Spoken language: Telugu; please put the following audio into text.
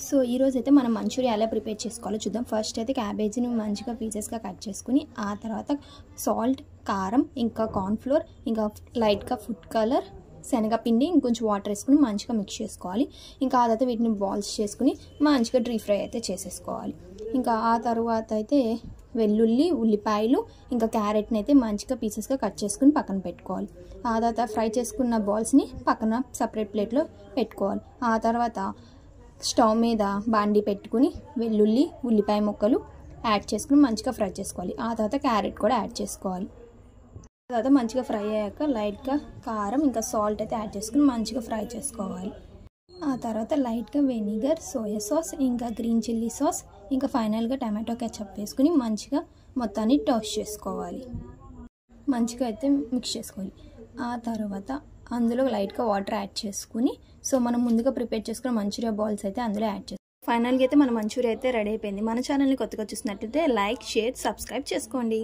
సో ఈరోజైతే మనం మంచూరియా ఎలా ప్రిపేర్ చేసుకోవాలో చూద్దాం. ఫస్ట్ అయితే క్యాబేజీని మంచిగా పీసెస్గా కట్ చేసుకుని ఆ తర్వాత సాల్ట్, కారం, ఇంకా కార్న్ఫ్లోర్, ఇంకా లైట్గా ఫుడ్ కలర్, శనగపిండి, ఇంకొంచెం వాటర్ వేసుకుని మంచిగా మిక్స్ చేసుకోవాలి. ఇంకా ఆ తర్వాత వీటిని బాల్స్ చేసుకుని మంచిగా డీప్ ఫ్రై అయితే చేసేసుకోవాలి. ఇంకా ఆ తర్వాత అయితే వెల్లుల్లి, ఉల్లిపాయలు, ఇంకా క్యారెట్ని అయితే మంచిగా పీసెస్గా కట్ చేసుకుని పక్కన పెట్టుకోవాలి. ఆ తర్వాత ఫ్రై చేసుకున్న బాల్స్ని పక్కన సపరేట్ ప్లేట్లో పెట్టుకోవాలి. ఆ తర్వాత స్టవ్ మీద బాండీ పెట్టుకుని వెల్లుల్లి, ఉల్లిపాయ ముక్కలు యాడ్ చేసుకుని మంచిగా ఫ్రై చేసుకోవాలి. ఆ తర్వాత క్యారెట్ కూడా యాడ్ చేసుకోవాలి. ఆ తర్వాత మంచిగా ఫ్రై అయ్యాక లైట్గా కారం, ఇంకా సాల్ట్ అయితే యాడ్ చేసుకుని మంచిగా ఫ్రై చేసుకోవాలి. ఆ తర్వాత లైట్గా వెనిగర్, సోయా సాస్, ఇంకా గ్రీన్ చిల్లీ సాస్, ఇంకా ఫైనల్గా టమాటో కెచప్ వేసుకుని మంచిగా మొత్తాన్ని టోస్ట్ చేసుకోవాలి. మంచిగా అయితే మిక్స్ చేసుకోవాలి. ఆ తర్వాత అందులో లైట్గా వాటర్ యాడ్ చేసుకుని మనం ముందుగా ప్రిపేర్ చేసుకున్న మంచూరియా బాల్స్ అయితే అందులో యాడ్ చేసుకోవాలి. ఫైనల్గా అయితే మన మంచూరియా అయితే రెడీ అయిపోయింది. మన ఛానల్ని కొత్తగా చూసినట్లయితే లైక్, షేర్, సబ్స్క్రైబ్ చేసుకోండి.